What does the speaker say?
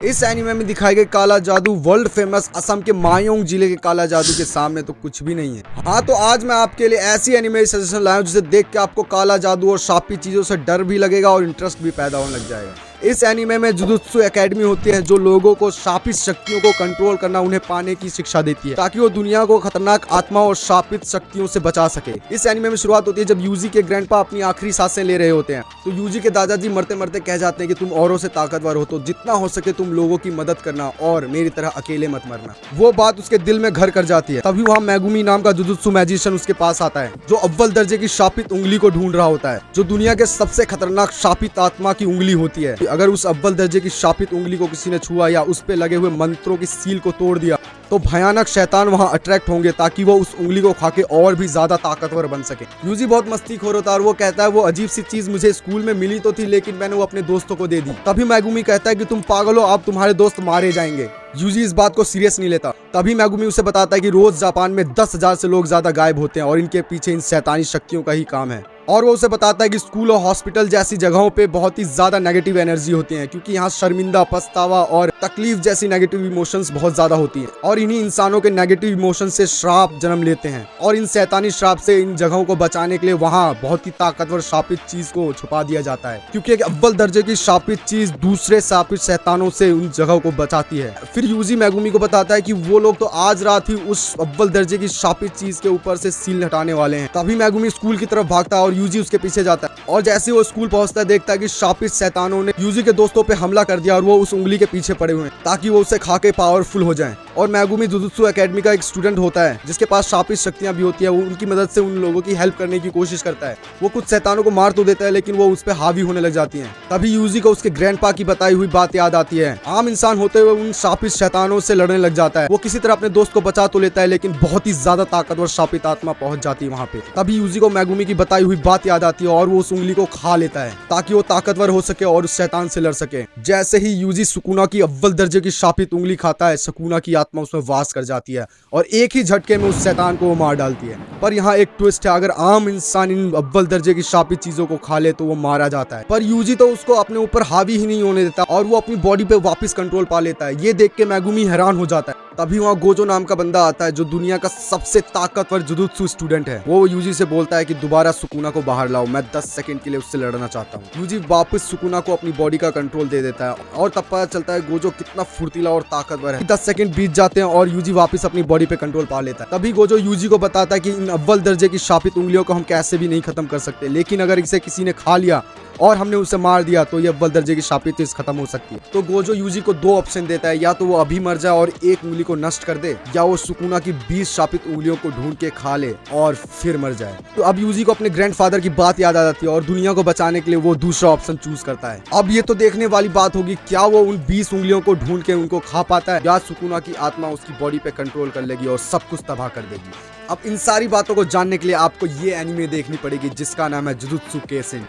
इस एनिमे में दिखाए गए काला जादू वर्ल्ड फेमस असम के मायोंग जिले के काला जादू के सामने तो कुछ भी नहीं है। हाँ, तो आज मैं आपके लिए ऐसी एनिमे सजेशन लाया हूं जिसे देख के आपको काला जादू और शापी चीजों से डर भी लगेगा और इंटरेस्ट भी पैदा होने लग जाएगा। इस एनिमे में जुजुत्सु एकेडमी होती है जो लोगों को शापित शक्तियों को कंट्रोल करना उन्हें पाने की शिक्षा देती है ताकि वो दुनिया को खतरनाक आत्मा और शापित शक्तियों से बचा सके। इस एनिमे में शुरुआत होती है जब यूजी के ग्रैंडपा अपनी आखिरी सांसें ले रहे होते हैं। तो यूजी के दादाजी मरते मरते कह जाते हैं कि तुम औरों से ताकतवर हो तो जितना हो सके तुम लोगों की मदद करना और मेरी तरह अकेले मत मरना। वो बात उसके दिल में घर कर जाती है। तभी वहाँ मैगुमी नाम का जुजुत्सु मैजिशियन उसके पास आता है जो अव्वल दर्जे की शापित उंगली को ढूंढ रहा होता है जो दुनिया के सबसे खतरनाक शापित आत्मा की उंगली होती है। अगर उस अव्वल दर्जे की शापित उंगली को किसी ने छुआ या उस पे लगे हुए मंत्रों की सील को तोड़ दिया तो भयानक शैतान वहां अट्रैक्ट होंगे ताकि वो उस उंगली को खाके और भी ज्यादा ताकतवर बन सके। यूजी बहुत मस्तीखोर होता है और वो कहता है वो अजीब सी चीज मुझे स्कूल में मिली तो थी लेकिन मैंने वो अपने दोस्तों को दे दी। तभी मैगुमी कहता है कि तुम पागल हो, अब तुम्हारे दोस्त मारे जाएंगे। यूजी इस बात को सीरियस नहीं लेता। तभी मैगुमी उसे बताता है कि रोज जापान में 10,000 से लोग ज्यादा गायब होते हैं और इनके पीछे इन शैतानी शक्तियों का ही काम है। और वो उसे बताता है कि स्कूल और हॉस्पिटल जैसी जगहों पे बहुत ही ज्यादा नेगेटिव एनर्जी होती है क्योंकि यहाँ शर्मिंदा, पछतावा और तकलीफ जैसी नेगेटिव इमोशंस बहुत ज्यादा होती हैं और इन्हीं इंसानों के नेगेटिव इमोशन से श्राप जन्म लेते हैं और इन शैतानी श्राप से इन जगहों को बचाने के लिए वहाँ बहुत ही ताकतवर शापित चीज को छुपा दिया जाता है क्योंकि एक अव्वल दर्जे की शापित चीज दूसरे शापित शैतानों से उन जगहों को बचाती है। फिर यूजी मैगुमी को बताता है कि वो लोग तो आज रात ही उस अव्वल दर्जे की शापित चीज के ऊपर से सील हटाने वाले हैं। तभी मैगुमी स्कूल की तरफ भागता है और यूजी उसके पीछे जाता है और जैसे वो स्कूल पहुंचता है देखता है कि शापित शैतानों ने यूजी के दोस्तों पे हमला कर दिया और वो उस उंगली के पीछे पड़े हुए हैं ताकि वो उसे खा के पावरफुल हो जाएं। और मैगुमी जुजुत्सु एकेडमी का एक स्टूडेंट होता है जिसके पास शापित शक्तियां भी होती है। वो उनकी मदद से उन लोगों की हेल्प करने की कोशिश करता है। वो कुछ शैतानों को मार तो देता है लेकिन वो उस पर हावी होने लग जाती हैं। तभी यूजी को उसके ग्रैंडपा की बताई हुई बात याद आती है। आम इंसान होते हुए उन शापित शैतानों से लड़ने लग जाता है। वो किसी तरह अपने दोस्त को बचा तो लेता है लेकिन बहुत ही ज्यादा ताकतवर शापित आत्मा पहुंच जाती है वहाँ पे। तभी यूजी को मैगुमी की बताई हुई बात याद आती है और वो उस उंगली को खा लेता है ताकि वो ताकतवर हो सके और उस शैतान से लड़ सके। जैसे ही यूजी सुकुना की अव्वल दर्जे की शापित उंगली खाता है सुकुना की आत्मा उसमें वास कर जाती है और एक ही झटके में उस शैतान को वो मार डालती है। पर यहाँ एक ट्विस्ट है, अगर आम इंसान इन अव्वल दर्जे की शापित चीजों को खा ले तो वो मारा जाता है। पर यूजी तो उसको अपने ऊपर हावी ही नहीं होने देता और वो अपनी बॉडी पे वापस कंट्रोल पा लेता है। ये देख के मैगुमी हैरान हो जाता है। तभी वहाँ गोजो नाम का बंदा आता है जो दुनिया का सबसे ताकतवर जुजुत्सु स्टूडेंट है। वो यूजी से बोलता है कि दोबारा सुकुना को बाहर लाओ, मैं 10 सेकंड के लिए उससे लड़ना चाहता हूँ। यूजी वापस सुकुना को अपनी बॉडी का कंट्रोल दे देता है और तब पता चलता है गोजो कितना फुर्तीला और ताकतवर है। 10 सेकंड बीत जाते हैं और यूजी वापस अपनी बॉडी पे कंट्रोल पा लेता है। तभी गोजो यूजी को बताता है कि इन अव्वल दर्जे की शापित उंगलियों को हम कैसे भी नहीं खत्म कर सकते, लेकिन अगर इसे किसी ने खा लिया और हमने उसे मार दिया तो ये अव्वल दर्जे की शापित चीज खत्म हो सकती है। तो गोजो यूजी को 2 ऑप्शन देता है, या तो वो अभी मर जाए और एक उंगली को नष्ट कर दे या वो सुकुना की 20 शापित उंगलियों को ढूंढ के खा ले और फिर मर जाए। तो अब यूजी को अपने ग्रैंडफादर की बात याद आ जाती है और दुनिया को बचाने के लिए वो दूसरा ऑप्शन चूज करता है। अब ये तो देखने वाली बात होगी क्या वो उन 20 उंगलियों को ढूंढ के उनको खा पाता है या सुकुना की आत्मा उसकी बॉडी पे कंट्रोल कर लेगी और सब कुछ तबाह कर देगी। अब इन सारी बातों को जानने के लिए आपको ये एनिमे देखनी पड़ेगी जिसका नाम है जुजुत्सु काइसेन।